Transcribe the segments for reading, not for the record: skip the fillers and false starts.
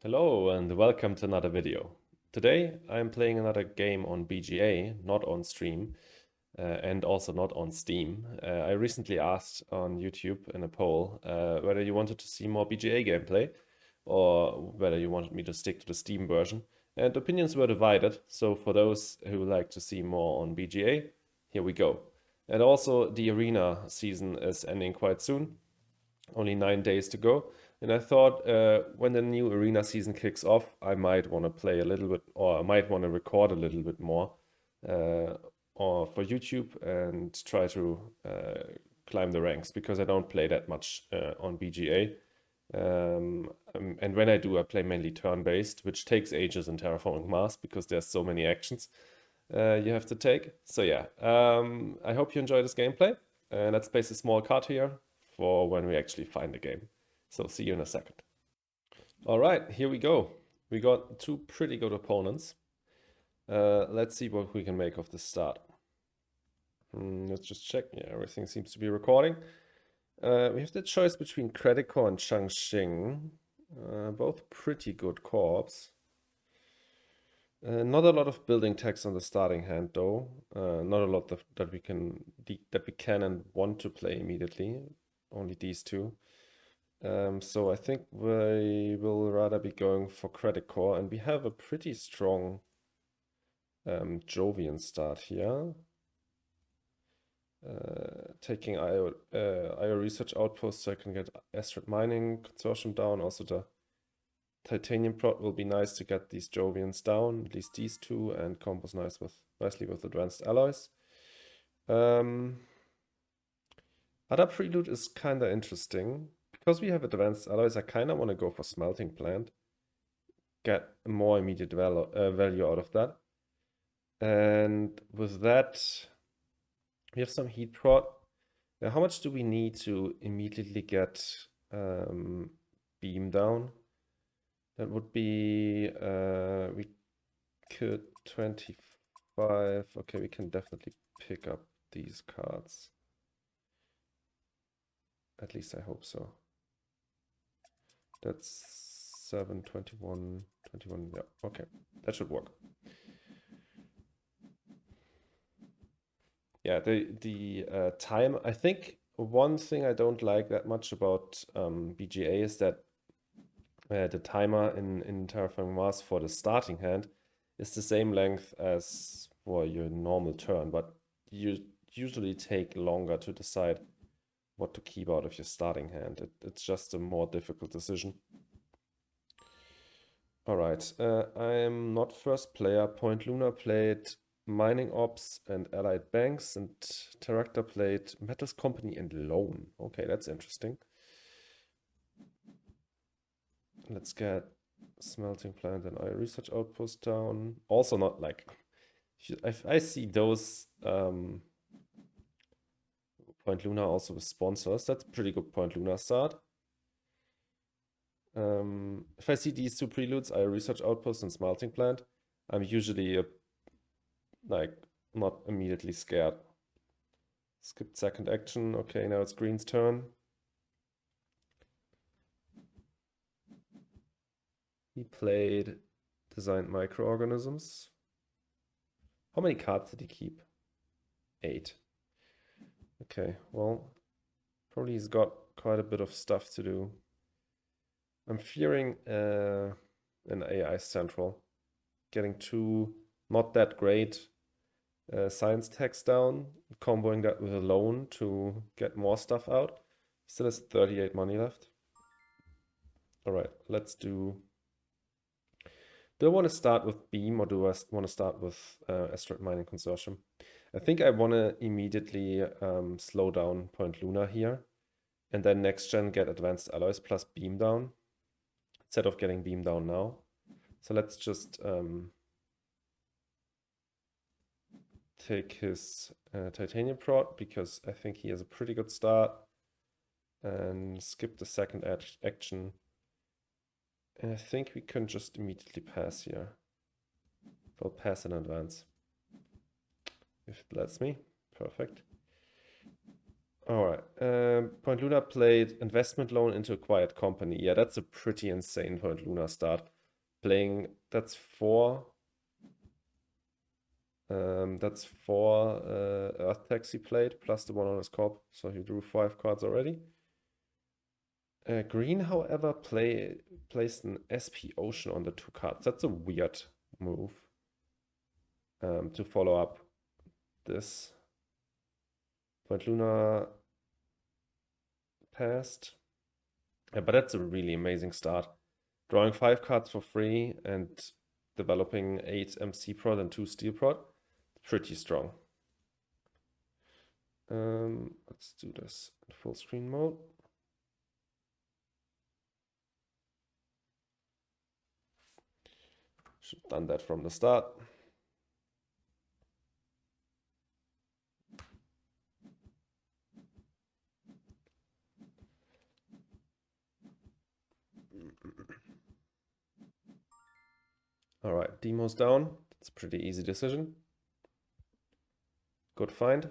Hello and welcome to another video. Today I'm playing another game on BGA, not on stream, and also not on Steam. I recently asked on YouTube in a poll whether you wanted to see more BGA gameplay or whether you wanted me to stick to the Steam version. And opinions were divided, so for those who like to see more on BGA, here we go. And also the Arena season is ending quite soon, only 9 days to go. And I thought when the new Arena season kicks off, I might want to play a little bit, or I might want to record a little bit more or for YouTube and try to climb the ranks because I don't play that much on BGA. And when I do, I play mainly turn-based, which takes ages in Terraforming Mars because there's so many actions you have to take. So yeah, I hope you enjoy this gameplay. Let's place a small card here for when we actually find the game. So see you in a second. All right, here we go. We got two pretty good opponents. Let's see what we can make of the start. Let's just check. Yeah, everything seems to be recording. We have the choice between Credicor and Changxing. Both pretty good corps. Not a lot of building text on the starting hand though. Not a lot that we can and want to play immediately. Only these two. So I think we will rather be going for Credicor, and we have a pretty strong Jovian start here. Taking IO research outpost so I can get Asteroid Mining Consortium down. Also the Titanium prot will be nice to get these Jovians down, at least these two, and combos nicely with advanced alloys. Other prelude is kind of interesting. Because we have advanced alloys, I kind of want to go for Smelting Plant. Get more immediate value out of that. And with that, we have some Heat Prot. Now, how much do we need to immediately get Beam down? That would be, we could 25. Okay, we can definitely pick up these cards. At least I hope so. That's 7, 21, 21. Yeah, okay. That should work. Yeah, the time. I think one thing I don't like that much about BGA is that the timer in Terraforming Mars for the starting hand is the same length as for your normal turn, but you usually take longer to decide what to keep out of your starting hand. It's just a more difficult decision. All right, I'm not first player. Point Luna played Mining Ops and Allied Banks, and Terractor played Metals Company and Loan. Okay, that's interesting. Let's get Smelting Plant and Iron Research Outpost down. Also not like... I see those Point Luna also with sponsors. That's a pretty good Point Luna start. If I see these two preludes, Iron Research Outpost and Smelting Plant, I'm usually like not immediately scared. Skip second action. Okay, now it's green's turn. He played Designed Microorganisms. How many cards did he keep? 8. Okay, well, probably he's got quite a bit of stuff to do. I'm fearing an AI Central. Getting two not that great science text down, comboing that with a loan to get more stuff out. Still has 38 money left. All right, let's do... Do I want to start with Beam or do I want to start with Asteroid Mining Consortium? I think I want to immediately slow down Point Luna here and then next gen get Advanced Alloys plus Beam down instead of getting Beam down now. So let's just take his Titanium prot because I think he has a pretty good start and skip the second action. And I think we can just immediately pass here. We'll pass in advance. If it lets me. Perfect. Alright. Point Luna played investment loan into acquired company. Yeah, that's a pretty insane Point Luna start. playing, that's four Earth Tax he played, plus the one on his corp, so he drew 5 cards already. Green, however, placed an SP Ocean on the 2 cards. That's a weird move to follow up this. Point Luna passed. But that's a really amazing start. Drawing 5 cards for free and developing 8 MC Prod and 2 Steel Prod. Pretty strong. Let's do this in full screen mode. Should have done that from the start. All right, Demo's down. It's a pretty easy decision. Good find.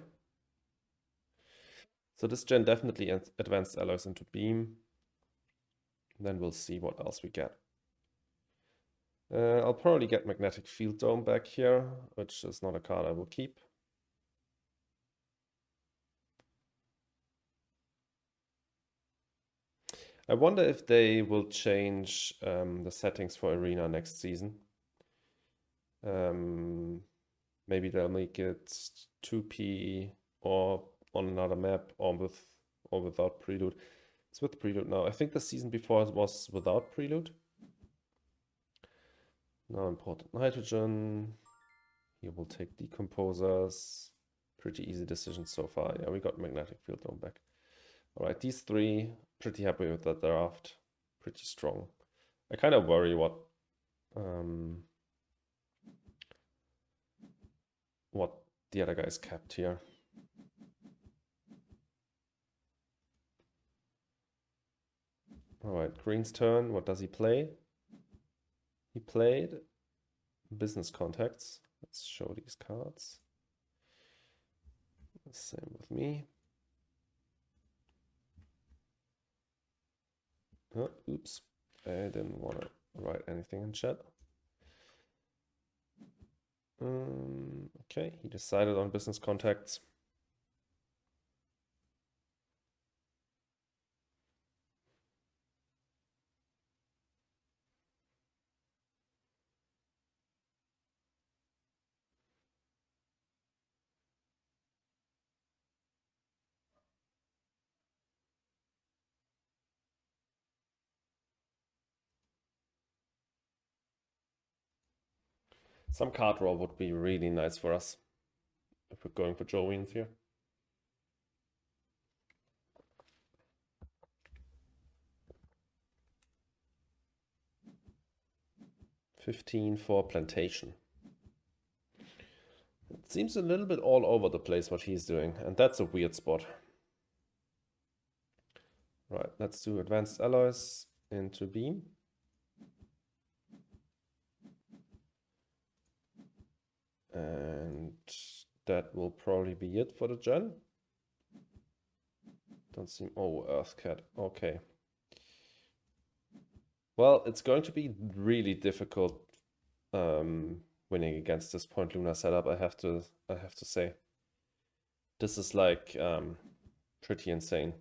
So this gen definitely advanced alloys into beam. Then we'll see what else we get. I'll probably get Magnetic Field Dome back here, which is not a card I will keep. I wonder if they will change the settings for Arena next season. Maybe they'll make it 2P or on another map or without prelude. It's with prelude now. I think the season before it was without prelude. Now important nitrogen. Here we'll take decomposers. Pretty easy decision so far. Yeah, we got Magnetic Field Dome back. All right, these 3, pretty happy with that draft. Pretty strong. I kind of worry what the other guys kept here. All right, Green's turn. What does he play? He played Business Contacts. Let's show these cards. Same with me. Oh, oops, I didn't want to write anything in chat. Okay, he decided on Business Contacts. Some card draw would be really nice for us if we're going for Jovians here. $15 for Plantation. It seems a little bit all over the place what he's doing, and that's a weird spot. Right, let's do Advanced Alloys into Beam. And that will probably be it for the gen. Don't seem... Oh, Earthcat. Okay. Well, it's going to be really difficult winning against this Point Luna setup, I have to say. This is like pretty insane.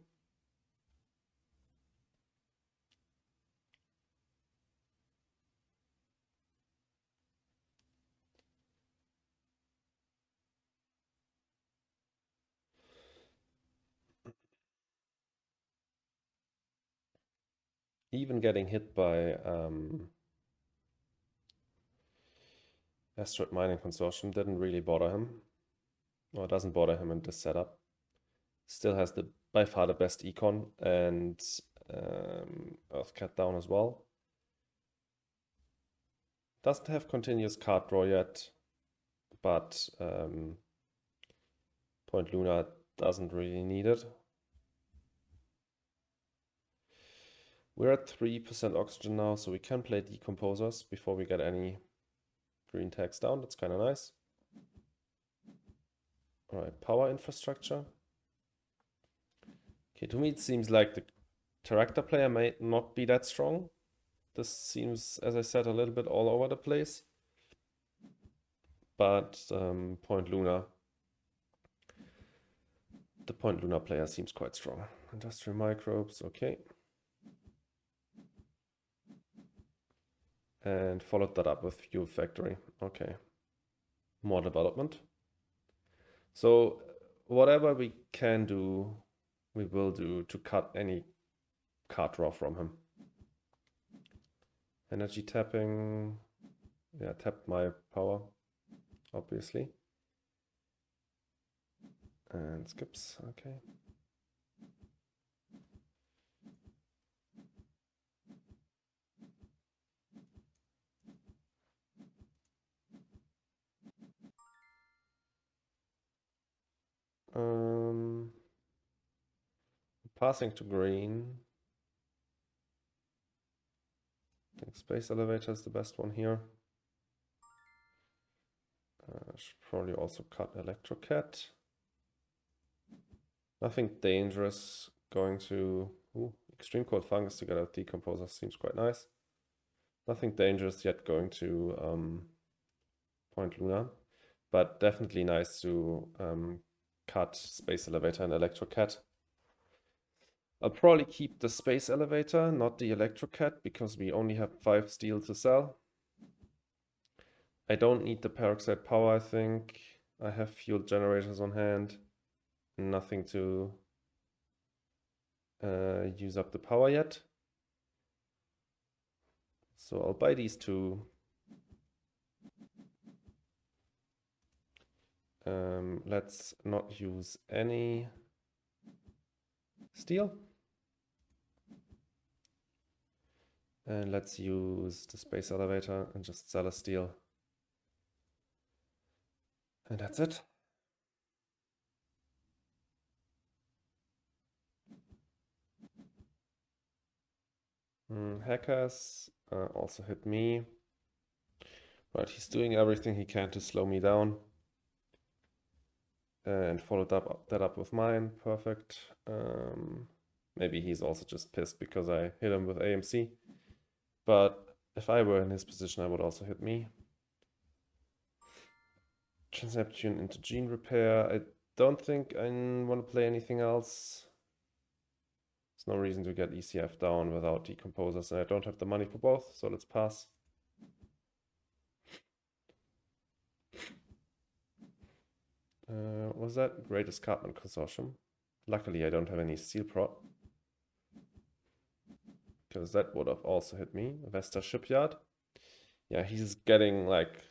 Even getting hit by Asteroid Mining Consortium didn't really bother him. Or it doesn't bother him in this setup. Still has by far the best econ, and Earthcat down as well. Doesn't have continuous card draw yet, but Point Luna doesn't really need it. We're at 3% oxygen now, so we can play decomposers before we get any green tags down. That's kind of nice. All right, power infrastructure. Okay, to me it seems like the character player may not be that strong. This seems, as I said, a little bit all over the place. But Point Luna, the Point Luna player seems quite strong. Industrial microbes, okay. And followed that up with fuel factory, okay. More development. So whatever we can do, we will do to cut any card draw from him. Energy tapping, yeah, tapped my power, obviously. And skips, okay. Passing to green. I think space elevator is the best one here. Should probably also cut electrocat. Nothing dangerous. Going to extreme cold fungus to get out decomposer seems quite nice. Nothing dangerous yet going to Point Luna, but definitely nice to cut space elevator and electrocat. I'll probably keep the space elevator, not the electrocat, because we only have 5 steel to sell. I don't need the peroxide power, I think. I have fuel generators on hand. Nothing to use up the power yet. So I'll buy these two. Let's not use any steel. And let's use the space elevator and just sell a steel. And that's it. Hackers also hit me. Right, he's doing everything he can to slow me down. And followed that up with mine. Perfect. Maybe he's also just pissed because I hit him with AMC. But if I were in his position, I would also hit me. Transneptune into gene repair. I don't think I want to play anything else. There's no reason to get ECF down without decomposers, and I don't have the money for both, so let's pass. Was that Great Escarpment Consortium? Luckily, I don't have any steel prot, because that would have also hit me. Vesta Shipyard. Yeah, he's getting like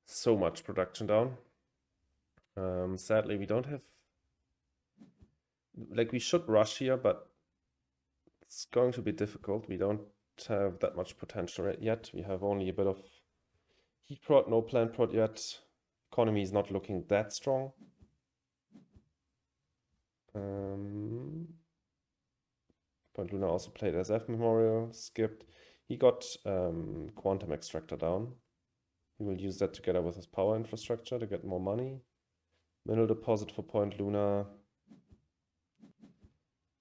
so much production down. Sadly, we don't have, like, we should rush here, but it's going to be difficult. We don't have that much potential yet. We have only a bit of heat prot, no plant prot yet. Economy is not looking that strong. Point Luna also played SF Memorial, skipped. He got Quantum Extractor down. He will use that together with his power infrastructure to get more money. Mineral deposit for Point Luna.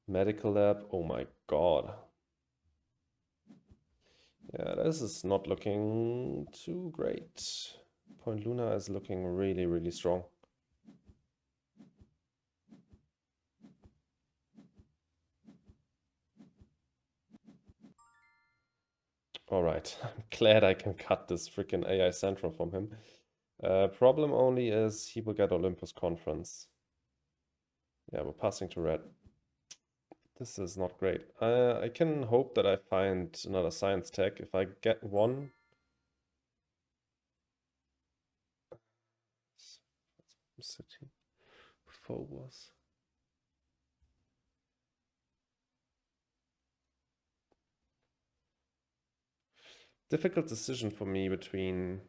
Medical lab, oh my god. Yeah, this is not looking too great. Point Luna is looking really, really strong. Alright, I'm glad I can cut this freaking AI Central from him. Problem only is he will get Olympus Conference. Yeah, we're passing to red. This is not great. I can hope that I find another science tech. If I get one. City. Phobos. Difficult decision for me between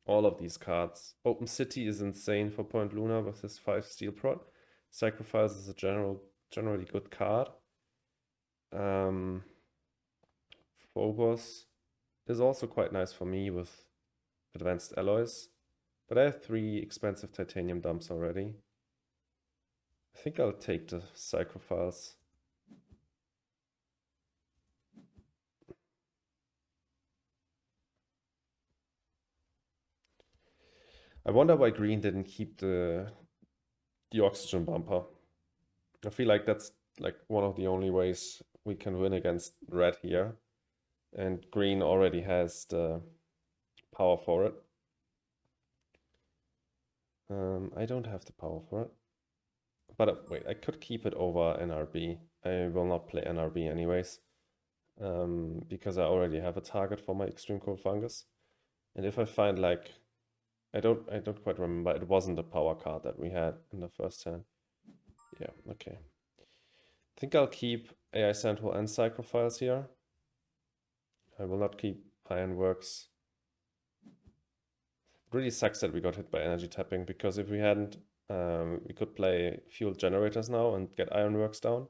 all of these cards. Open City is insane for Point Luna with his 5 steel prot. Sacrifice is a generally good card. Phobos is also quite nice for me with advanced alloys. But I have 3 expensive titanium dumps already. I think I'll take the sacrifice. I wonder why green didn't keep the oxygen bumper. I feel like that's like one of the only ways we can win against red here. And green already has the power for it. I don't have the power for it. But wait, I could keep it over NRB. I will not play NRB anyways. Because I already have a target for my extreme cold fungus. And if I find like I don't quite remember, it wasn't a power card that we had in the first hand. Yeah, okay. I think I'll keep AI Central and Psychophiles here. I will not keep Ironworks. It really sucks that we got hit by energy tapping, because if we hadn't, we could play fuel generators now and get Ironworks down.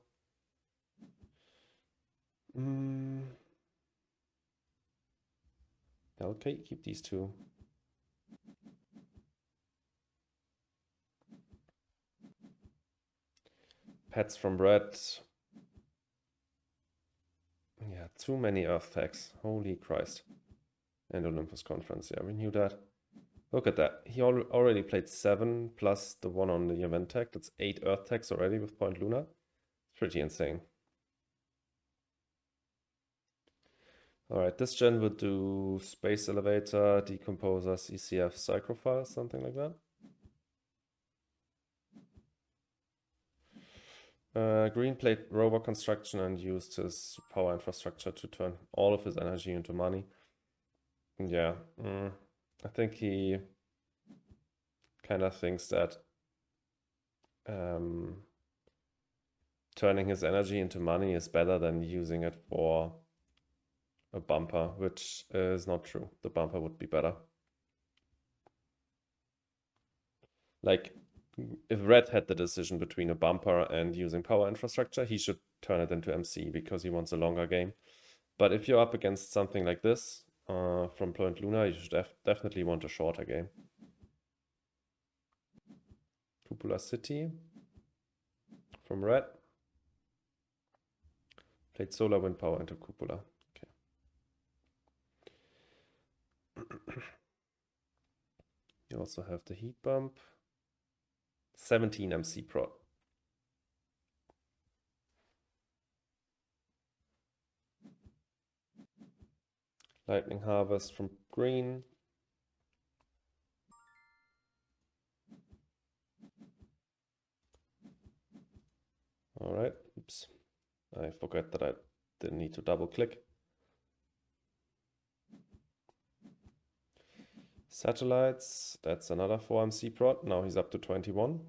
Okay, keep these two. Pets from red. Yeah, too many Earth tags. Holy Christ. And Olympus Conference. Yeah, we knew that. Look at that. He already played 7 plus the one on the event tag. That's 8 Earth tags already with Point Luna. Pretty insane. Alright, this gen would do Space Elevator, Decomposer, CCF, Psychrophile, something like that. Green played Rover Construction and used his power infrastructure to turn all of his energy into money. Yeah, I think he kind of thinks that turning his energy into money is better than using it for a bumper, which is not true. The bumper would be better. Like, if red had the decision between a bumper and using power infrastructure, he should turn it into MC because he wants a longer game. But if you're up against something like this from Point Luna, you should definitely want a shorter game. Cupola City from red. Played solar wind power into Cupola. Okay. You also have the heat bump. 17 MC Pro. Lightning Harvest from green. All right, oops. I forgot that I didn't need to double click. Satellites, that's another 4 MC prot. Now he's up to 21.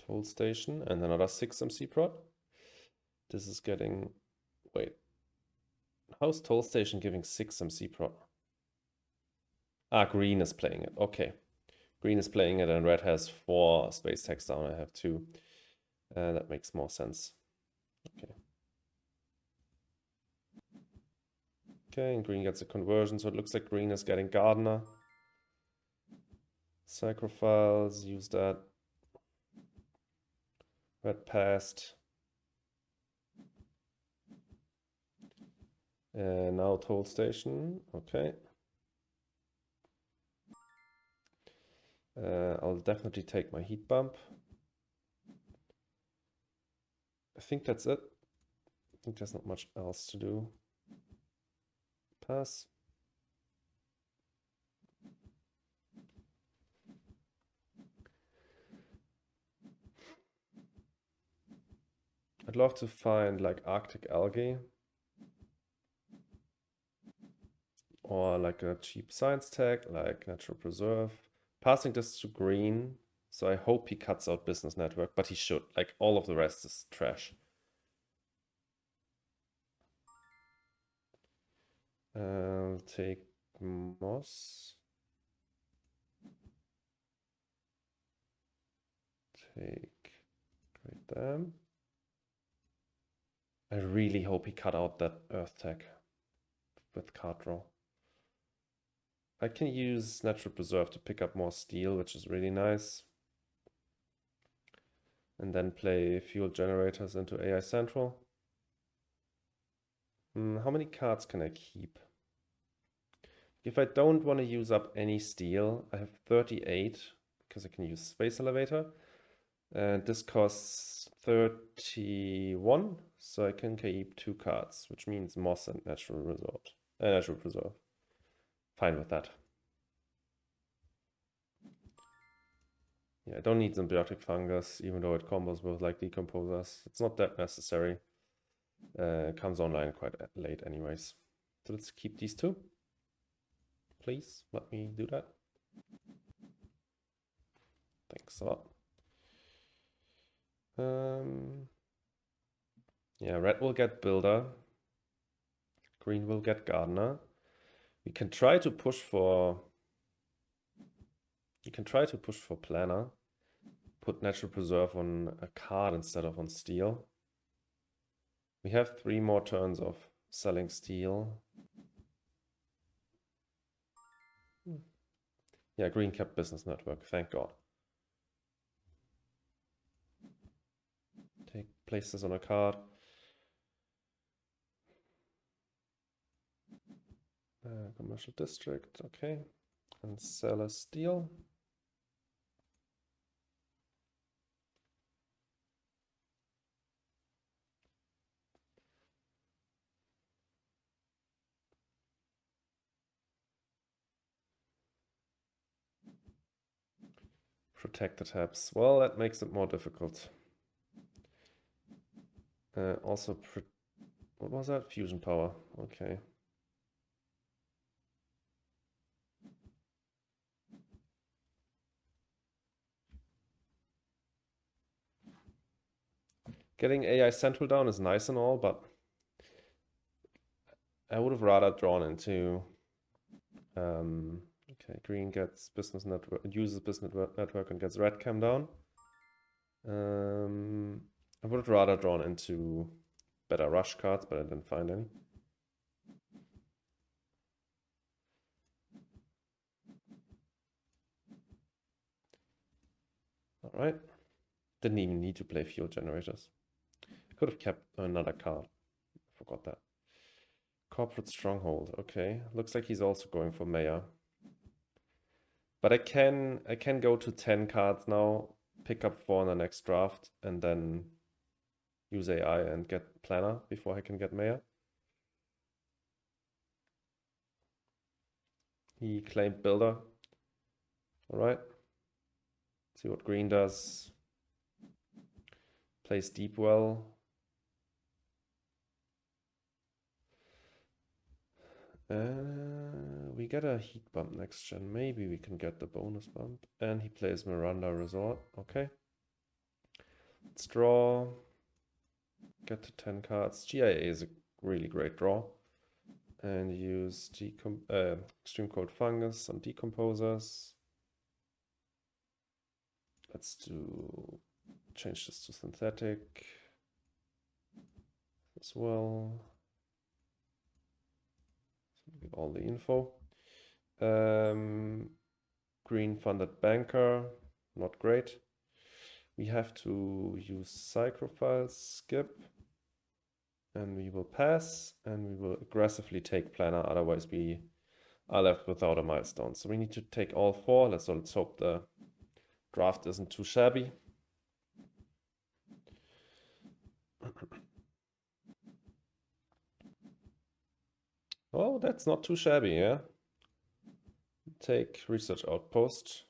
Toll station and another 6 MC prot. This is getting, wait. How's Toll Station giving 6 MC prot? Ah, green is playing it. Okay. Green is playing it and red has 4 space tags down. I have 2. That makes more sense. Okay. Okay, and green gets a conversion, so it looks like green is getting Gardener. Psychrophiles, use that. Red passed. Now Toll Station, okay. I'll definitely take my heat bump. I think that's it. I think there's not much else to do. Pass. I'd love to find like Arctic algae or like a cheap science tag like Natural Preserve. Passing this to green, so I hope he cuts out Business Network, but he should. Like all of the rest is trash. Take Moss. Take Great Dam. I really hope he cut out that Earth tag with card draw. I can use Natural Preserve to pick up more steel, which is really nice. and then play fuel generators into AI Central. How many cards can I keep? If I don't want to use up any steel, I have 38 because I can use Space Elevator. And this costs 31, so I can keep 2 cards, which means Moss and Natural Preserve. Fine with that. Yeah, I don't need Symbiotic Fungus, even though it combos with like Decomposers. It's not that necessary. It comes online quite late anyways. So let's keep these 2. Please, let me do that. Thanks a lot. Yeah, red will get Builder. Green will get Gardener. We can try to push for... You can try to push for Planner. Put Natural Preserve on a card instead of on steel. We have 3 more turns of selling steel. Yeah, green kept Business Network, thank God. Place this on a card. Commercial district, okay. And sell a steel. Protect the tabs. Well, that makes it more difficult. Also, what was that? Fusion power. Okay. Getting AI Central down is nice and all, but I would have rather drawn into... okay, green gets Business Network, uses Business Network and gets red cam down. I would have rather drawn into better rush cards, but I didn't find any. All right. Didn't even need to play fuel generators. I could have kept another card. Forgot that. Corporate Stronghold. Okay. Looks like he's also going for Mayor. But I can go to 10 cards now, pick up 4 in the next draft, and then use AI and get Planner before I can get Mayor. He claimed Builder. All right. See what green does. Plays Deep Well. We get a heat bump next gen. Maybe we can get the bonus bump. And he plays Miranda Resort. Okay. Let's draw. Get to 10 cards. GIA is a really great draw. And use Extreme Cold Fungus on Decomposers. Let's change this to Synthetic as well. Give all the info. Green funded banker, not great. We have to use Psychrophile, skip, and we will pass, and we will aggressively take Planner, otherwise we are left without a milestone. So we need to take all 4. Let's hope the draft isn't too shabby. Oh, that's not too shabby, yeah? Take Research Outpost.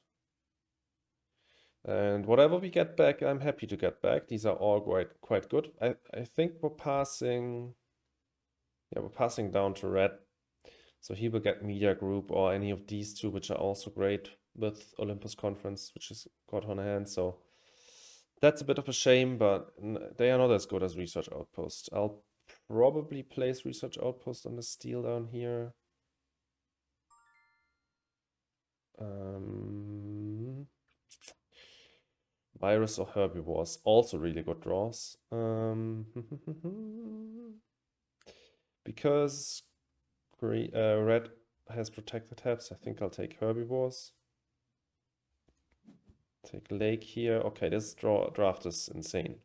And whatever we get back, I'm happy to get back. These are all quite good. I think we're passing... Yeah, we're passing down to red. So he will get Media Group or any of these 2, which are also great with Olympus Conference, which is got on hand. So that's a bit of a shame, but they are not as good as Research Outpost. I'll probably place Research Outpost on the steel down here. Virus or Herbivores, also really good draws. Because red has protected tabs, I think I'll take Herbivores. Take lake here. Okay, this draft is insane.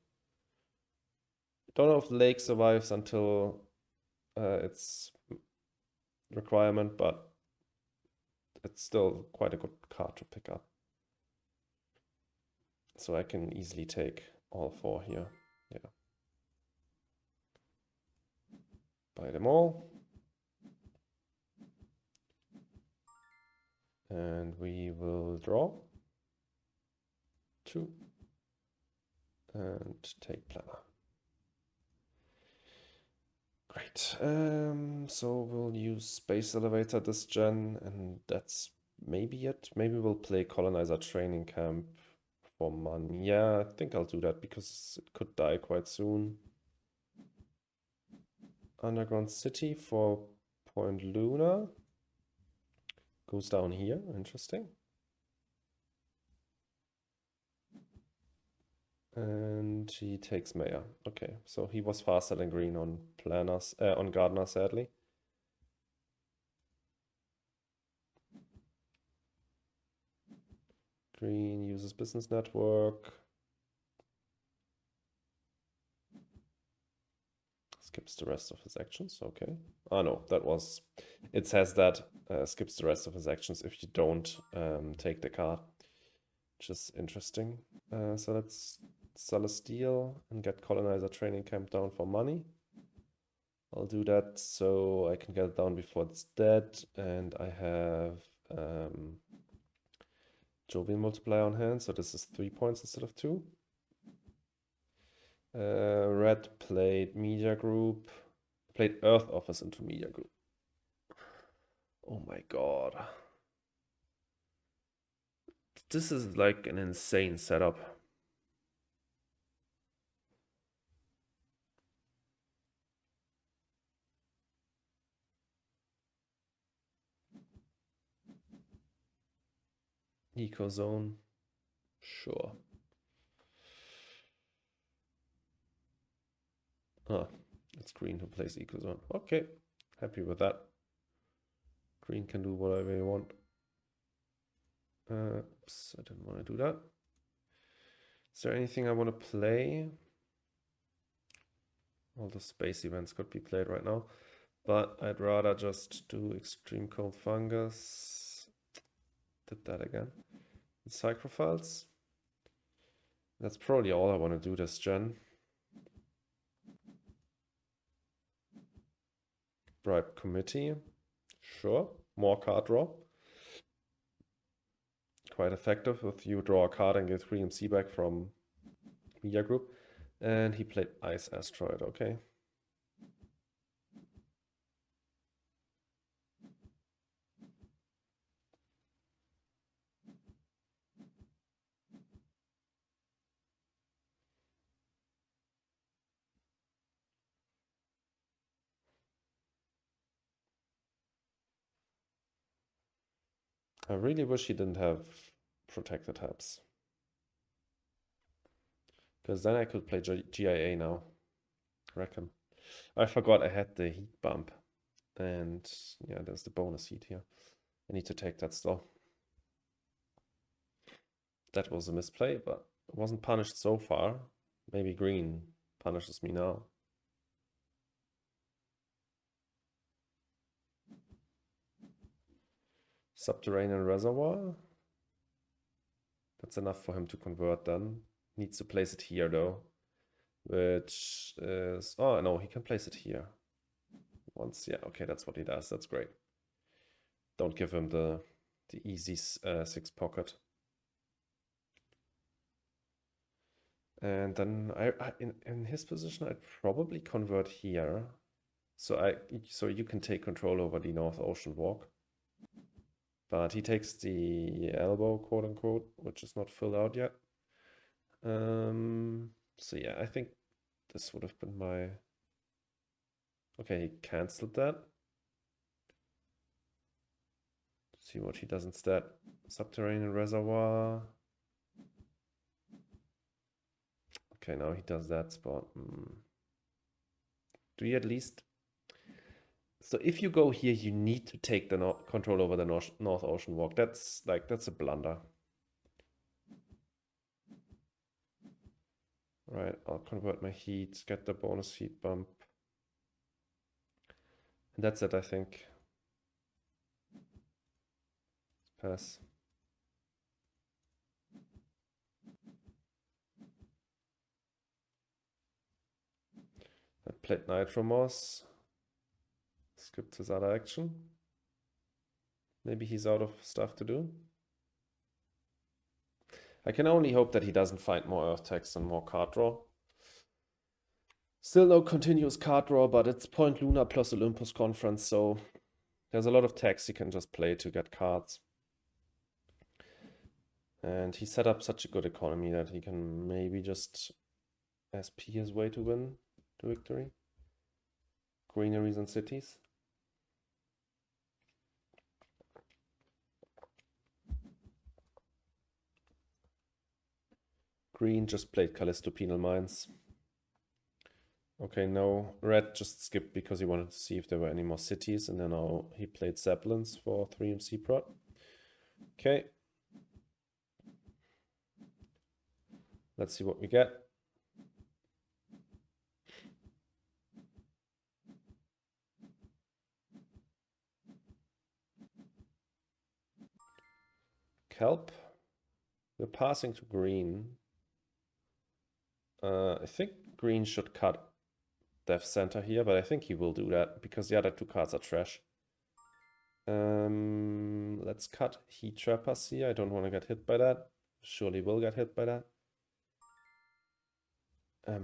Don't know if lake survives until its requirement, but it's still quite a good card to pick up. So I can easily take all 4 here. Yeah. Buy them all. And we will draw 2 and take planner. Great. So we'll use Space Elevator this gen, and that's maybe it. Maybe we'll play Colonizer Training Camp for money. Yeah, I think I'll do that because it could die quite soon. Underground City for Point Luna. Goes down here. Interesting. And he takes Mayor. Okay, so he was faster than green on planners, on Gardener, sadly. Green uses Business Network. Skips the rest of his actions. Okay. Oh no, that was. It says that skips the rest of his actions if you don't take the card, which is interesting. So let's sell a steel and get Colonizer Training Camp down for money. I'll do that so I can get it down before it's dead, and I have Jovian Multiplier on hand, so this is 3 points instead of 2. Red played Media Group, played Earth Office into Media Group. Oh my god. This is like an insane setup. Eco Zone. Sure. Ah, it's green who plays Eco Zone. Okay, happy with that. Green can do whatever you want. Oops, I didn't want to do that. Is there anything I want to play? All the space events could be played right now, but I'd rather just do Extreme Cold Fungus. Did that again. Psychophiles. That's probably all I want to do this gen. Bribe Committee. Sure. More card draw. Quite effective if you draw a card and get 3 MC back from Media Group. And he played Ice Asteroid, okay. I really wish he didn't have protected hubs. Because then I could play GIA now. I reckon. I forgot I had the heat bump. And yeah, there's the bonus heat here. I need to take that still. That was a misplay, but it wasn't punished so far. Maybe green punishes me now. Subterranean Reservoir. That's enough for him to convert then. Needs to place it here though. Which is... Oh, no, he can place it here. Once, yeah, okay, that's what he does. That's great. Don't give him the easy 6 pocket. And then in his position, I'd probably convert here. So you can take control over the North Ocean Walk. But he takes the elbow, quote unquote, which is not filled out yet. So yeah, I think this would have been my... Okay, he cancelled that. See what he does instead. Subterranean Reservoir. Okay, now he does that spot. Do you at least... So if you go here, you need to take the control over the North Ocean Walk. That's a blunder. Right, I'll convert my heat, get the bonus heat bump. And that's it, I think. Pass. I played Nitromoss. Skipped his other action. Maybe he's out of stuff to do. I can only hope that he doesn't find more Earth tax and more card draw. Still no continuous card draw, but it's Point Luna plus Olympus Conference, so there's a lot of tax he can just play to get cards. And he set up such a good economy that he can maybe just SP his way to win the victory. Greeneries and cities. Green just played Callisto Penal Mines. Okay, no, red just skipped because he wanted to see if there were any more cities, and then now he played Zeppelins for 3 MC prot. Okay. Let's see what we get. Kelp. We're passing to green. I think green should cut Death Center here, but I think he will do that because the other two cards are trash. Let's cut Heat Trappers here. I don't want to get hit by that. Surely will get hit by that.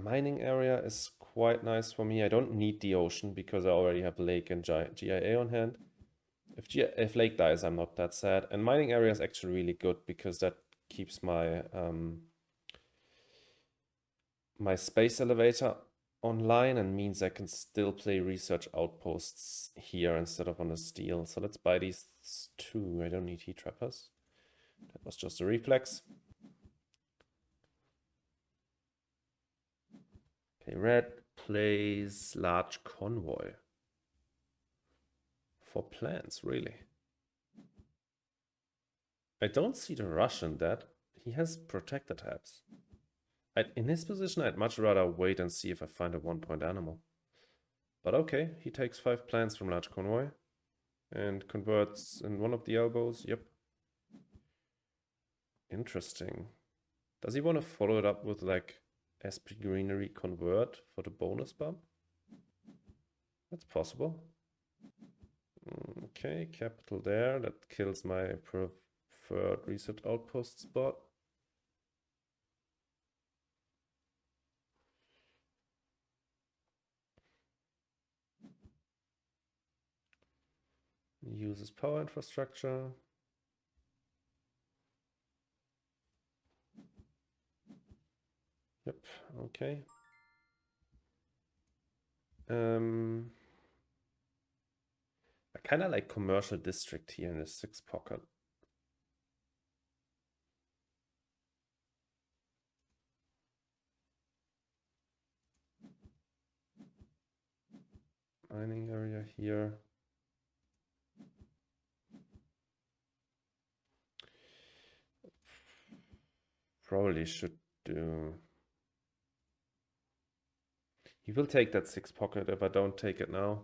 Mining area is quite nice for me. I don't need the ocean because I already have Lake and GIA on hand. If Lake dies, I'm not that sad. And mining area is actually really good because that keeps my my space elevator online and means I can still play research outposts here instead of on the steel. So let's buy these two. I don't need heat trappers. That was just a reflex. Okay, red plays large convoy. For plants, really. I don't see the rush in that. He has protector tabs. In his position, I'd much rather wait and see if I find a 1-point animal. But okay, he takes 5 plants from large convoy and converts in one of the elbows. Yep. Interesting. Does he want to follow it up with like SP Greenery convert for the bonus bump? That's possible. Okay, capital there. That kills my preferred research outpost spot. Uses power infrastructure. Yep, okay. I kind of like commercial district here in the 6 pocket. Mining area here. Probably should do. He will take that 6 pocket if I don't take it now.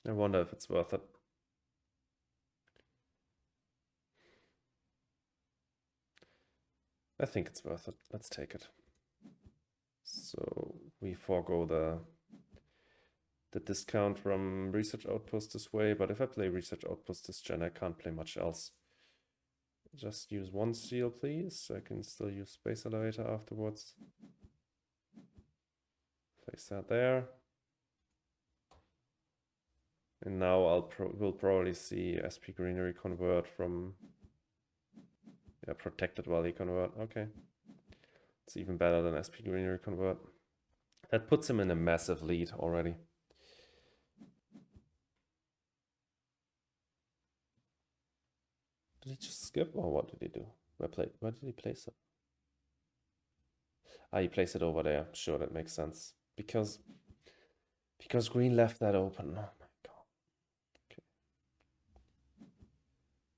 I wonder if it's worth it. I think it's worth it. Let's take it. So we forego the discount from research outpost this way, but if I play research outpost this gen, I can't play much else. Just use 1 seal, please. I can still use space elevator afterwards. Place that there. And now we'll probably see SP Greenery convert from Protected Valley convert. Okay. It's even better than SP Greenery convert. That puts him in a massive lead already. Did he just skip or what did he do? Where did he place it? Ah, he placed it over there. Sure, that makes sense. Because green left that open. Oh my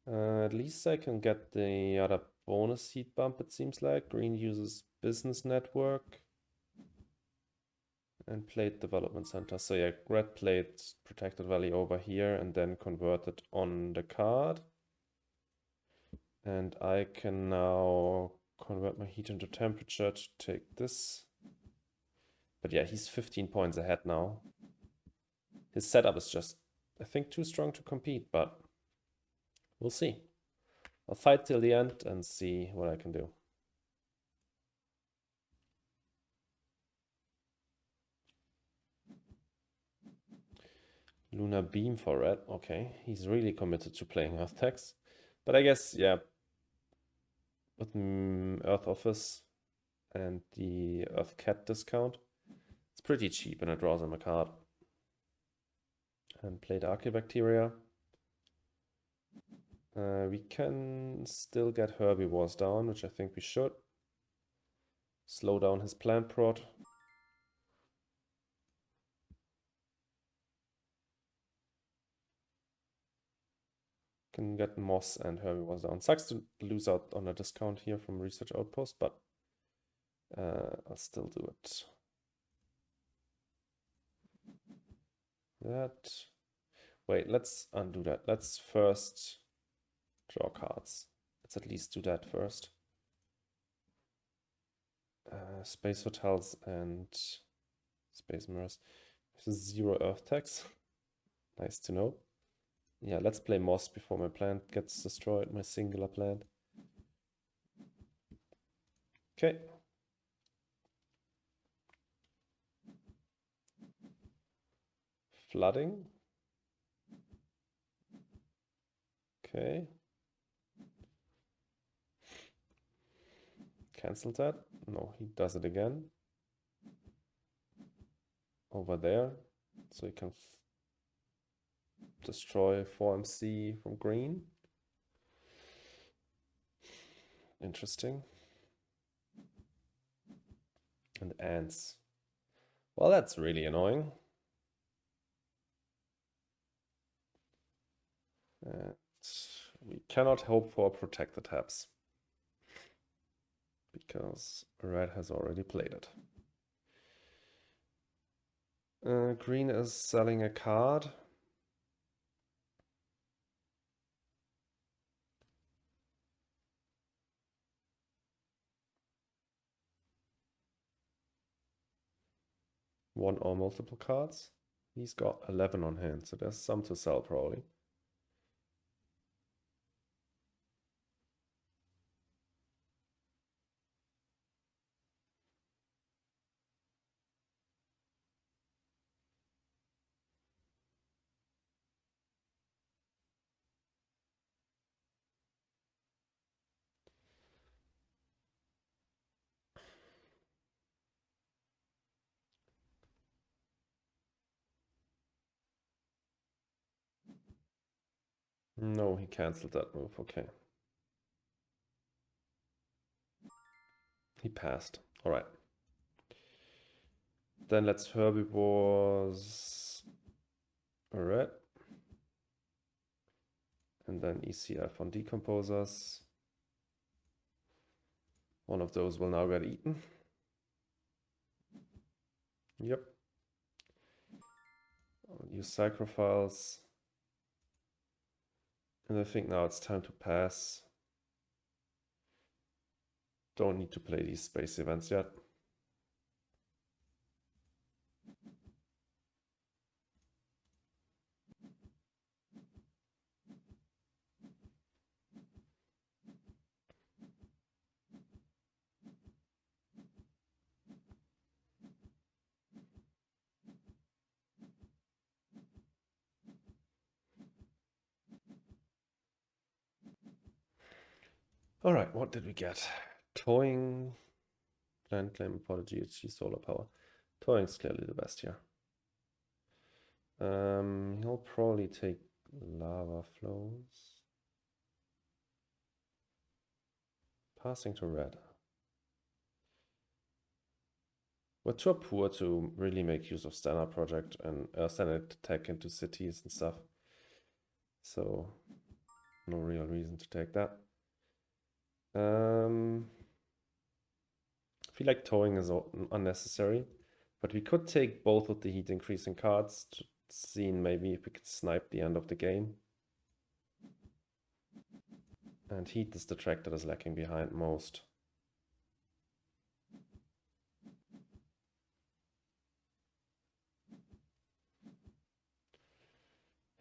god. At least I can get the other bonus heat bump, it seems like. Green uses business network and plate development center. So yeah, red plate protected valley over here and then convert it on the card. And I can now convert my heat into temperature to take this. But yeah, he's 15 points ahead now. His setup is just, I think, too strong to compete, but we'll see. I'll fight till the end and see what I can do. Lunar Beam for red. Okay, he's really committed to playing Earth Tax. But I guess, yeah, with Earth Office and the Earth Cat discount, it's pretty cheap and it draws him a card. And played Archaebacteria. We can still get Herbivores down, which I think we should. Slow down his plant prod. Can get moss and herbivores down. Sucks to lose out on a discount here from Research Outpost, but I'll still do it. That. Wait, let's undo that. Let's first draw cards. Let's at least do that first. Space Hotels and Space Mirrors. This is 0 Earth tax. Nice to know. Yeah, let's play moss before my plant gets destroyed, my singular plant. Okay. Flooding. Okay. Cancel that. No, he does it again. Over there. So he can destroy 4MC from green. Interesting. And ants. Well, that's really annoying. We cannot hope for protected tabs because red has already played it. Green is selling a card. One or multiple cards. He's got 11 on hand, so there's some to sell probably. No, he cancelled that move, okay. He passed, all right. Then let's herbivores red. And then ECF on decomposers. One of those will now get eaten. Yep. I'll use Psychrophiles. And I think now it's time to pass. Don't need to play these space events yet. All right, what did we get? Towing, plant claim, apology, GHG, solar power. Towing is clearly the best here. He'll probably take lava flows. Passing to red. We're too poor to really make use of standard project and standard tech into cities and stuff. So No real reason to take that. I feel like towing is unnecessary, but we could take both of the heat increasing cards to see maybe if we could snipe the end of the game. And heat is the track that is lacking behind most.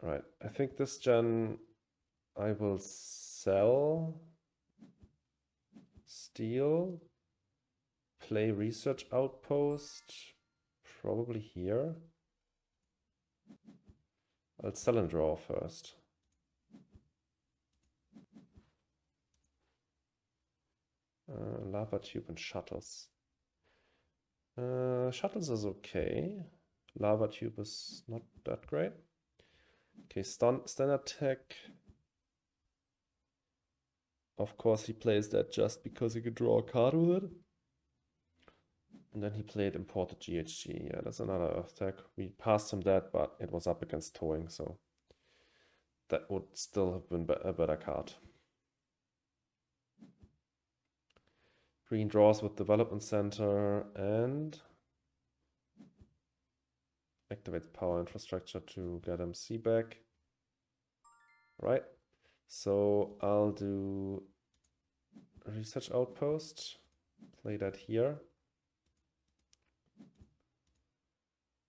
Right, I think this gen I will sell, steal, play research outpost, probably here. I'll sell and draw first. Lava tube and shuttles. Shuttles is okay. Lava tube is not that great. Okay, standard tech. Of course, he plays that just because he could draw a card with it. And then he played imported GHG. Yeah, that's another Earth tech. We passed him that, but it was up against towing, so that would still have been a better card. Green draws with development center and activates power infrastructure to get MC back. Right. So I'll do research outpost, play that here.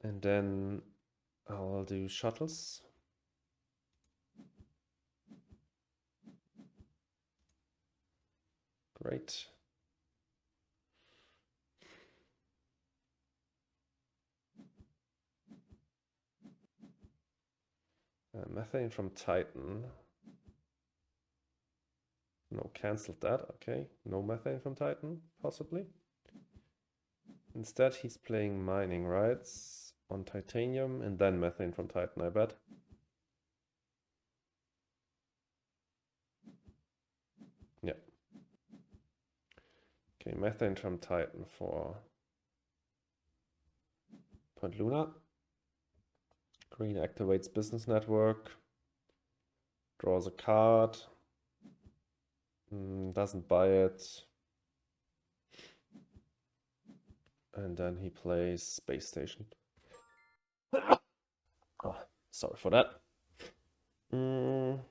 And then I'll do shuttles. Great. Methane from Titan. No, cancelled that. Okay, no methane from Titan, possibly. Instead, he's playing mining rights on titanium and then methane from Titan, I bet. Yeah. Okay, methane from Titan for Point Luna. Green activates business network. Draws a card. Doesn't buy it. And then he plays space station. Oh, sorry for that. All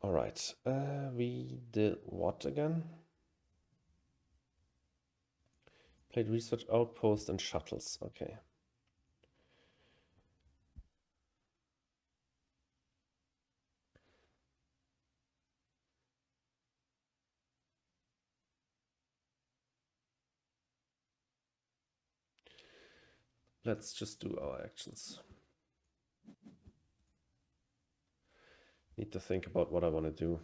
right, we did what again? Played research outpost and shuttles. Okay. Let's just do our actions. Need to think about what I want to do.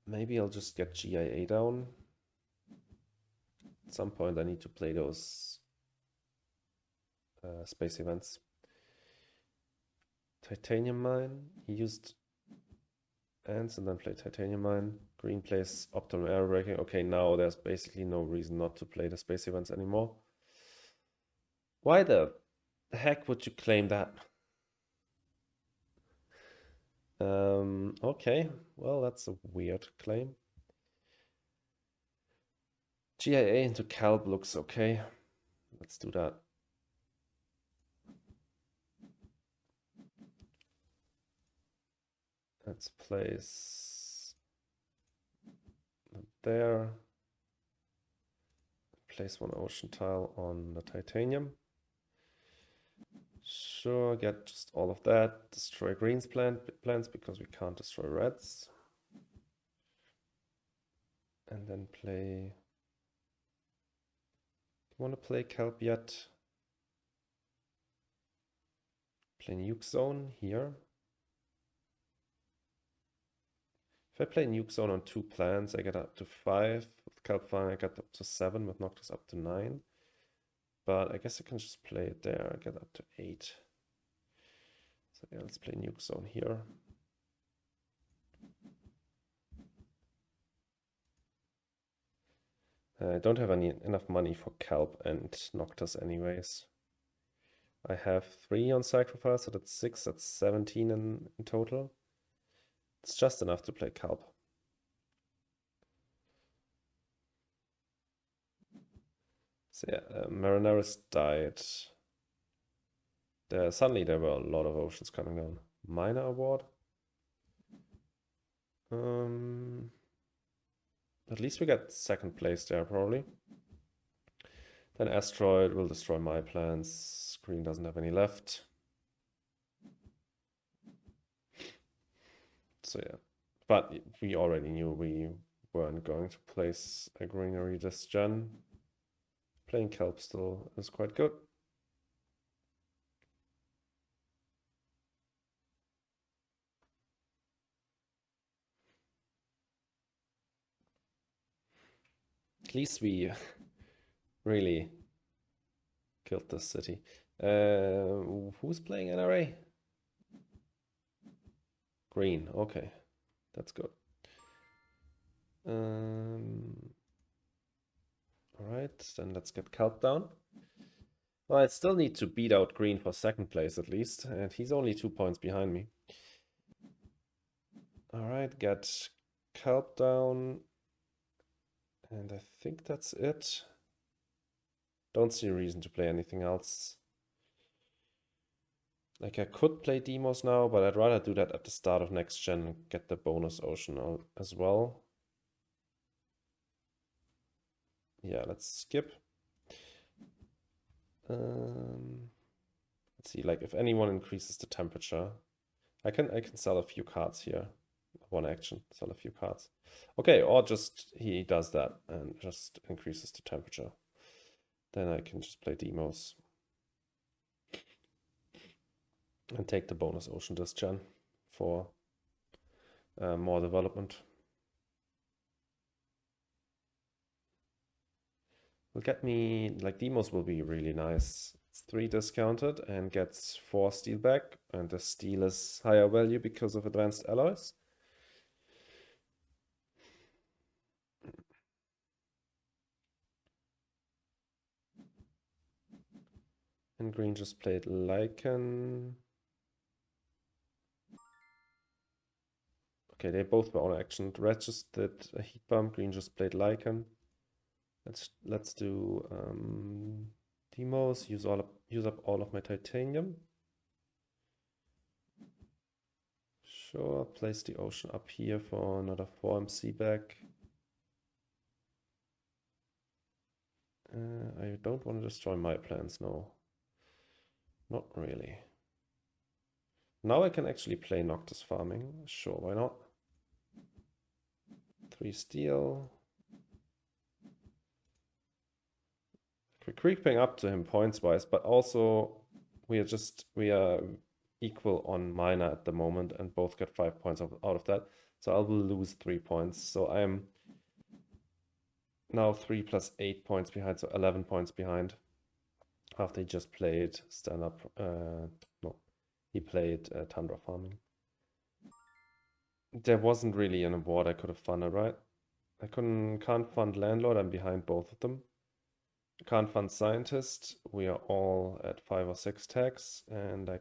Maybe I'll just get GIA down. At some point I need to play those space events. Titanium mine. He used ants and then played titanium mine. Green plays optimal arrow breaking. Okay, now there's basically no reason not to play the space events anymore. Why the heck would you claim that? Okay, well, that's a weird claim. GIA into Calb looks okay. Let's do that. Let's place there. Place one ocean tile on the titanium. Sure, get just all of that. Destroy green's plants because we can't destroy reds. And then play... Do you want to play Kelp yet? Play Nuke Zone here. If I play Nuke Zone on 2 plants, I get up to 5. With Kelp Farm, I get up to 7. With Noctis up to 9. But I guess I can just play it there. I get up to 8. So yeah, let's play Nuke Zone here. I don't have enough money for Kelp and Noctis anyways. I have 3 on sacrifice, so that's 6, that's 17 in total. It's just enough to play Kelp. So yeah, Marineris died. Suddenly there were a lot of oceans coming down. Minor award? At least we got second place there, probably. Then asteroid will destroy my plans. Green doesn't have any left. So yeah, but we already knew we weren't going to place a greenery this gen. Playing Kelp still is quite good. At least we really killed this city. Who's playing NRA? Green, okay. That's good. Alright, then let's get Kelp down. Well, I still need to beat out Green for second place at least, and he's only 2 points behind me. Alright, get Kelp down. And I think that's it. Don't see a reason to play anything else. Like I could play Demos now, but I'd rather do that at the start of next gen and get the bonus ocean as well. Yeah, let's skip. Let's see, like if anyone increases the temperature, I can sell a few cards here. One action, sell a few cards. Okay, or just he does that and just increases the temperature. Then I can just play Demos and take the bonus ocean this gen for more development. Will get me, like Demos will be really nice. It's 3 discounted and gets 4 steel back, and the steel is higher value because of advanced alloys. And green just played Lichen. Okay, they both were on action. Red just did a heat bump, green just played Lichen. Let's do Demos, use up all of my titanium. Sure, place the ocean up here for another 4 MC back. I don't want to destroy my plans, no. Not really. Now I can actually play Noctis farming. Sure, why not? 3 steel. We're creeping up to him points-wise, but also we are equal on minor at the moment and both get 5 points out of that. So I will lose 3 points. So I'm now 3 plus 8 points behind, so 11 points behind. After he just played stand-up, no, he played Tundra farming. There wasn't really an award I could have funded, right? I can't fund landlord, I'm behind both of them. Can't fund scientist, we are all at 5 or 6 tags, and I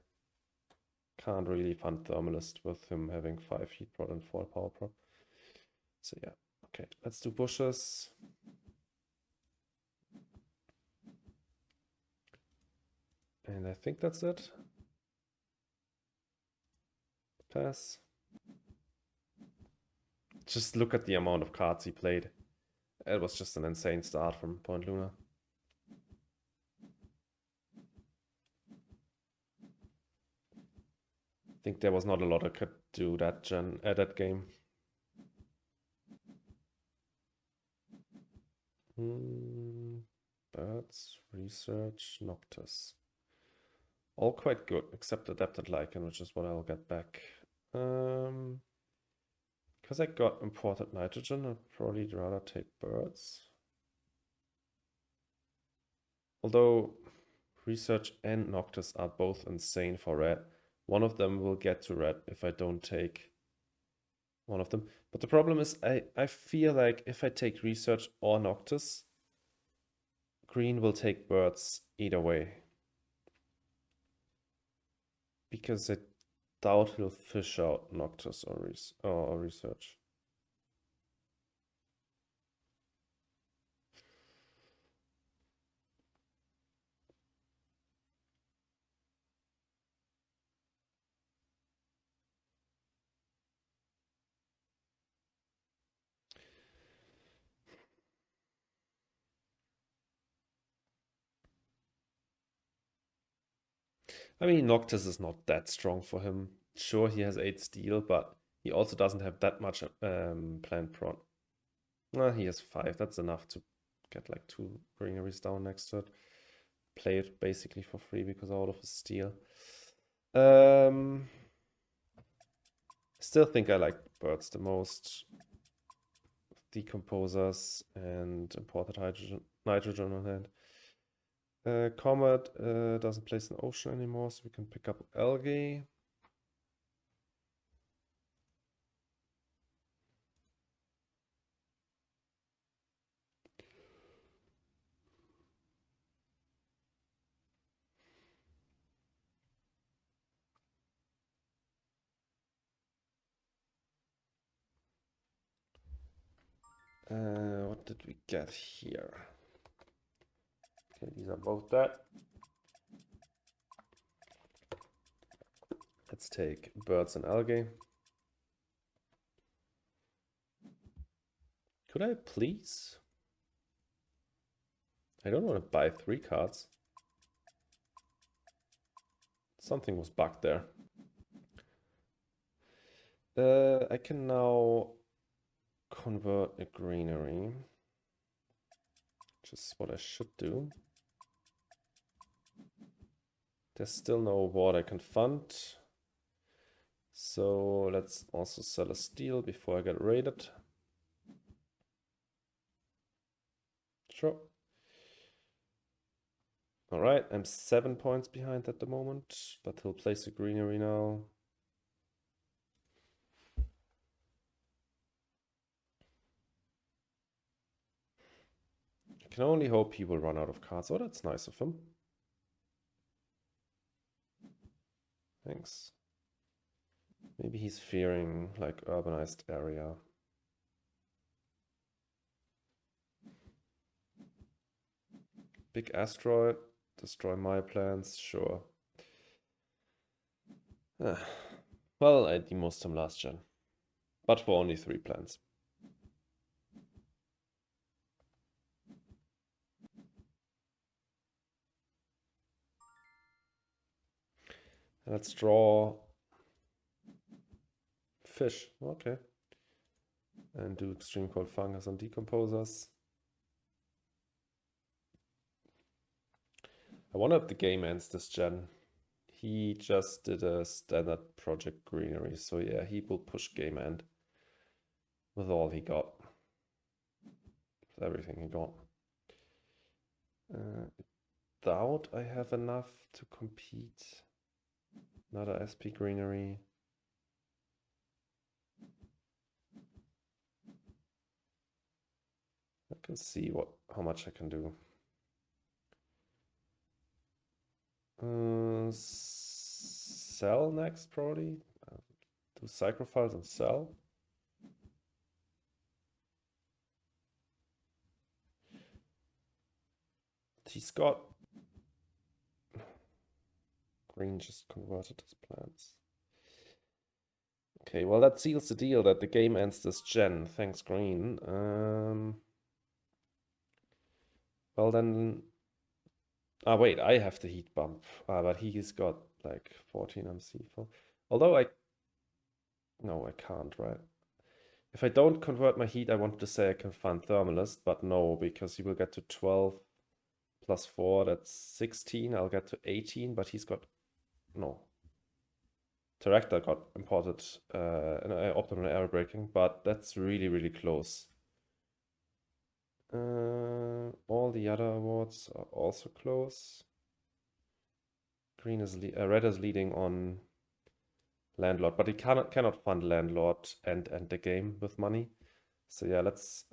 can't really fund thermalist with him having 5 heat prod and 4 power prod. So yeah, okay, let's do bushes. And I think that's it. Pass. Just look at the amount of cards he played. It was just an insane start from Point Luna. I think there was not a lot I could do that game. Birds, research, Noctis. All quite good, except Adapted Lichen, which is what I'll get back. Because I got imported nitrogen, I'd probably rather take birds. Although research and Noctis are both insane for red. One of them will get to red if I don't take one of them. But the problem is I feel like if I take research or Noctis, green will take birds either way. Because I doubt he'll fish out Noctis or research. I mean, Noctis is not that strong for him. Sure, he has 8 steel, but he also doesn't have that much plant prawn. He has 5. That's enough to get like 2 greeneries down next to it. Play it basically for free because out of his steel. Still think I like birds the most. Decomposers and imported nitrogen on hand. Comet doesn't place in ocean anymore, so we can pick up algae. What did we get here? Okay, these are both that. Let's take birds and algae. Could I please? I don't want to buy 3 cards. Something was bugged there. I can now convert a greenery, which is what I should do. There's still no award I can fund. So let's also sell a steel before I get raided. Sure. All right, I'm 7 points behind at the moment, but he'll place a greenery now. I can only hope he will run out of cards. Oh, that's nice of him. Thanks. Maybe he's fearing like urbanized area. Big asteroid, destroy my plans, sure. Well, I demossed him last gen, but for only 3 plans. Let's draw fish, okay. And do extreme cold fungus on decomposers. I wonder if the game ends this gen. He just did a standard project greenery, so yeah, he will push game end with all he got. With everything he got. Doubt I have enough to compete. Another SP greenery. I can see how much I can do. Sell next, probably. Do sacrifice and sell. He's got... Green just converted his plants. Okay, well that seals the deal that the game ends this gen. Thanks, green. Well then... wait, I have the heat bump. But he's got like 14 MC for... Although no, I can't, right? If I don't convert my heat, I wanted to say I can fund Thermalist, but no, because he will get to 12 plus 4, that's 16. I'll get to 18, but he's got... No. Terraforming got imported in optimal air braking, but that's really, really close. All the other awards are also close. Red is leading on Landlord, but he cannot fund Landlord and end the game with money. So yeah, let's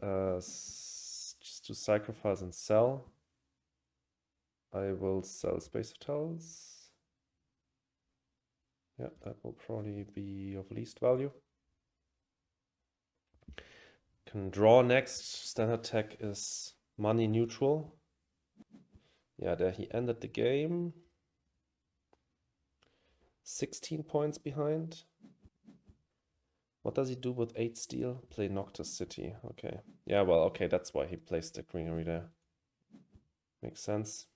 just do sacrifice and sell. I will sell space hotels. Yeah, that will probably be of least value. Can draw next. Standard tech is money neutral. Yeah, there he ended the game. 16 points behind. What does he do with 8 steel? Play Noctis City. Okay. Yeah, well, okay, that's why he placed the greenery there. Makes sense.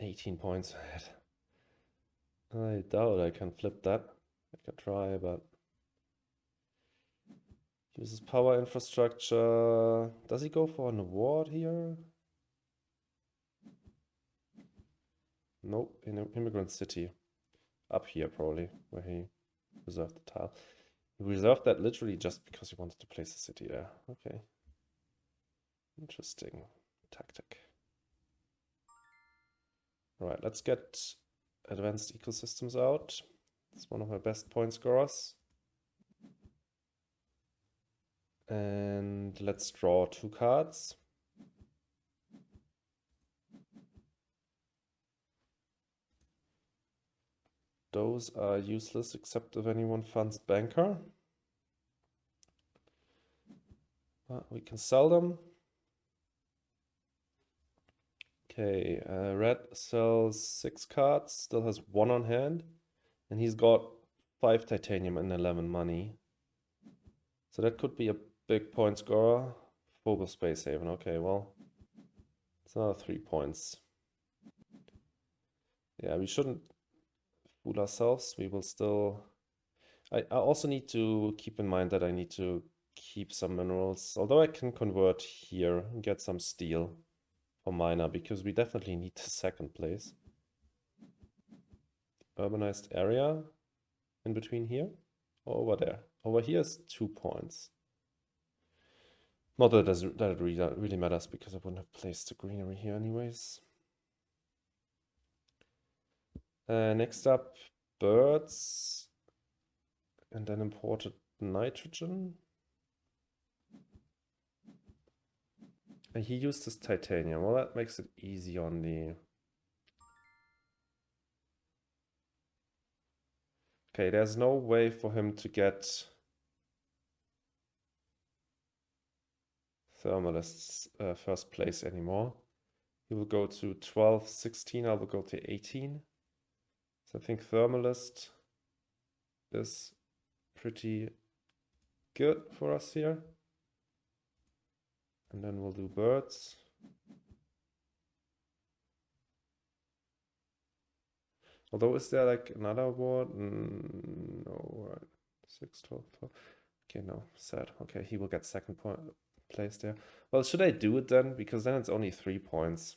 18 points ahead. I doubt I can flip that. I can try, but... Uses power infrastructure. Does he go for an award here? Nope, in Immigrant City. Up here, probably, where he reserved the tile. He reserved that literally just because he wanted to place a city there. Okay. Interesting tactic. All right, let's get advanced ecosystems out. It's one of my best point scorers. And let's draw 2 cards. Those are useless except if anyone funds Banker. But we can sell them. Okay, red sells 6 cards, still has 1 on hand. And he's got 5 titanium and 11 money. So that could be a big point scorer. Phobos Space Haven. Okay, well, it's another 3 points. Yeah, we shouldn't fool ourselves. We will still... I also need to keep in mind that I need to keep some minerals. Although I can convert here and get some steel for miner, because we definitely need the 2nd place. Urbanized area in between here or over there. Over here is 2 points. Not that it really matters, because I wouldn't have placed the greenery here anyways. Next up, birds. And then imported nitrogen. And he used his titanium. Well, that makes it easy on the... Okay, there's no way for him to get Thermalists first place anymore. He will go to 12, 16. I will go to 18. So I think Thermalist is pretty good for us here. And then we'll do birds. Although, is there like another award? No, right. 6, 12, 12. Okay, no, sad. Okay, he will get 2nd place there. Well, should I do it then? Because then it's only 3 points,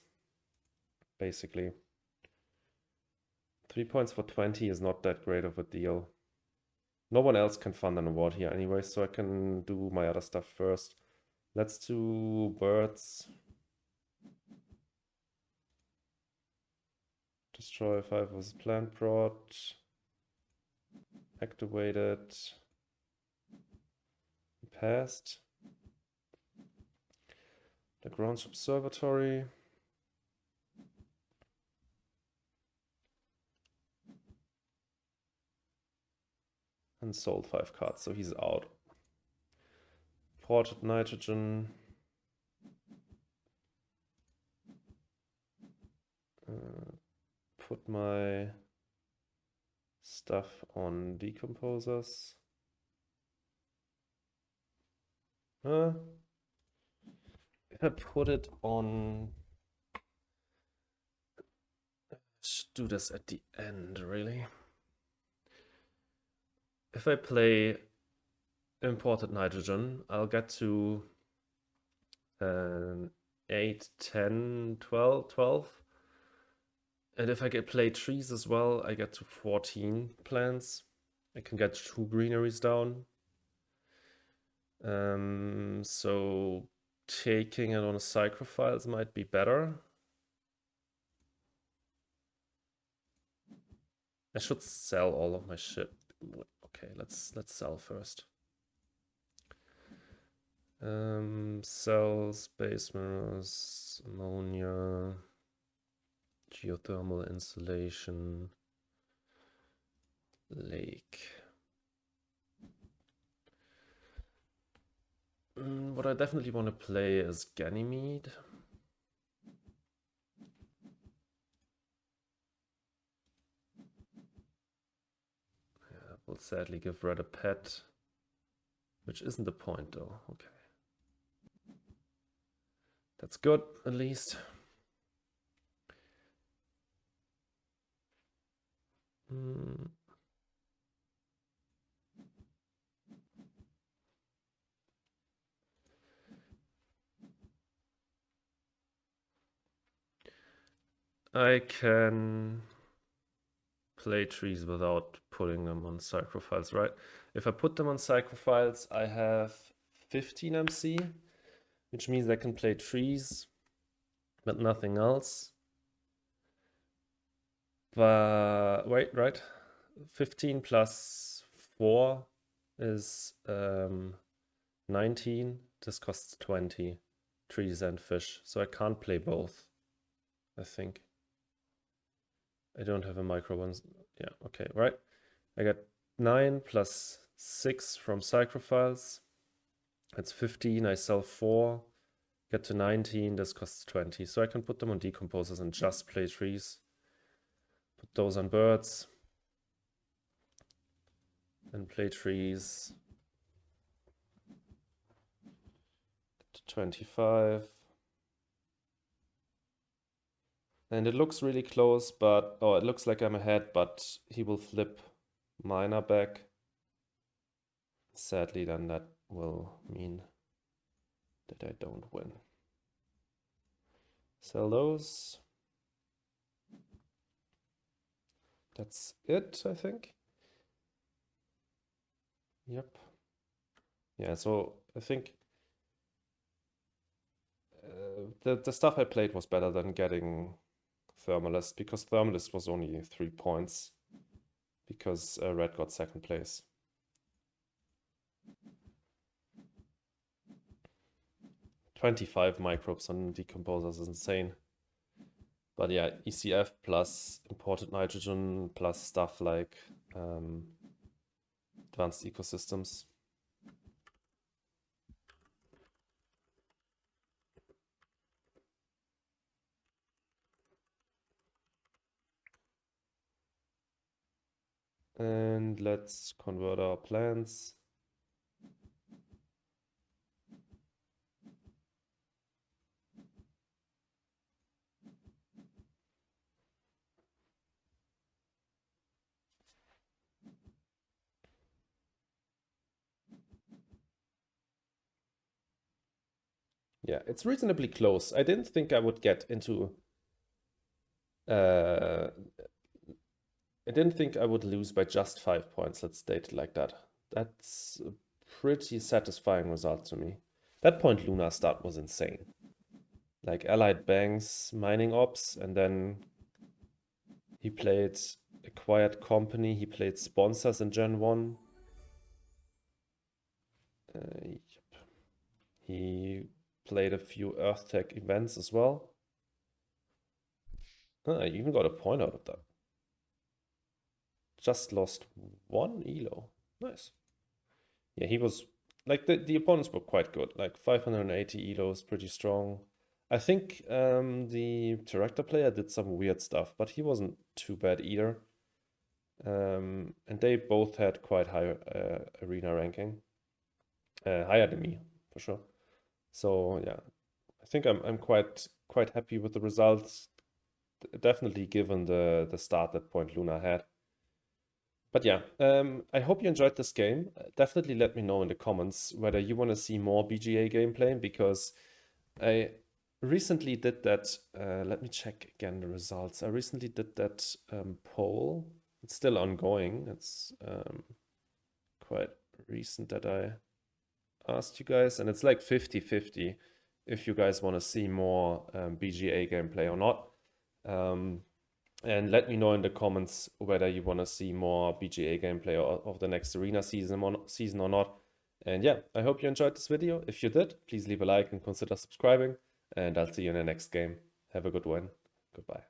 basically. 3 points for 20 is not that great of a deal. No one else can fund an award here anyway, so I can do my other stuff first. Let's do birds. Destroy 5 was plant prod. Activated. Passed. Lagrange Observatory. And sold 5 cards, so he's out. Ported nitrogen. Put my stuff on decomposers. If I put it on... I should do this at the end, really. If I play imported nitrogen, I'll get to 8, 10, 12. And if I play trees as well, I get to 14 plants. I can get 2 greeneries down. So taking it on a sacrifice might be better. I should sell all of my shit. Okay, let's sell first. Cells, base mirrors, ammonia, geothermal insulation, lake. What I definitely want to play is Ganymede. Yeah, will sadly give red a pet, which isn't the point though. Okay. That's good, at least. I can play trees without putting them on Psychophiles, right? If I put them on Psychophiles, I have 15 MC, which means I can play trees, but nothing else. But wait, right? 15 plus 4 is 19. This costs 20. Trees and fish. So I can't play both, I think. I don't have a micro one. Yeah, okay, right. I got 9 plus 6 from Psychophiles. That's 15. I sell 4. Get to 19. This costs 20. So I can put them on decomposers and just play trees. Put those on birds. And play trees. To 25. And it looks really close, but... Oh, it looks like I'm ahead, but he will flip miner back. Sadly, then that will mean that I don't win. Sell those. That's it, I think. Yep. Yeah, so I think the stuff I played was better than getting Thermalist, because Thermalist was only 3 points, because Red got second place. 25 microbes on decomposers is insane. But yeah, ECF plus imported nitrogen plus stuff like advanced ecosystems. And let's convert our plants. Yeah, it's reasonably close. I didn't think I would get into... I didn't think I would lose by just 5 points, let's state it like that. That's a pretty satisfying result to me. That Point Luna start was insane. Like Allied Banks, mining ops, and then he played Acquired Company, he played Sponsors in Gen 1. Yep. He played a few Earth Tech events as well. I even got a point out of that. Just lost 1 elo. Nice. Yeah, he was... Like, the opponents were quite good. Like, 580 elos, pretty strong. I think the Terraforming player did some weird stuff, but he wasn't too bad either. And they both had quite high arena ranking. Higher than me, for sure. So, yeah. I think I'm quite happy with the results. Definitely given the start that Point Luna had. But yeah, I hope you enjoyed this game. Definitely let me know in the comments whether you want to see more BGA gameplay, because I recently did that. Let me check again the results. I recently did that poll. It's still ongoing. It's quite recent that I asked you guys, and it's like 50-50 if you guys want to see more BGA gameplay or not. And let me know in the comments whether you want to see more BGA gameplay of the next arena season or not. And yeah, I hope you enjoyed this video. If you did, please leave a like and consider subscribing. And I'll see you in the next game. Have a good one. Goodbye.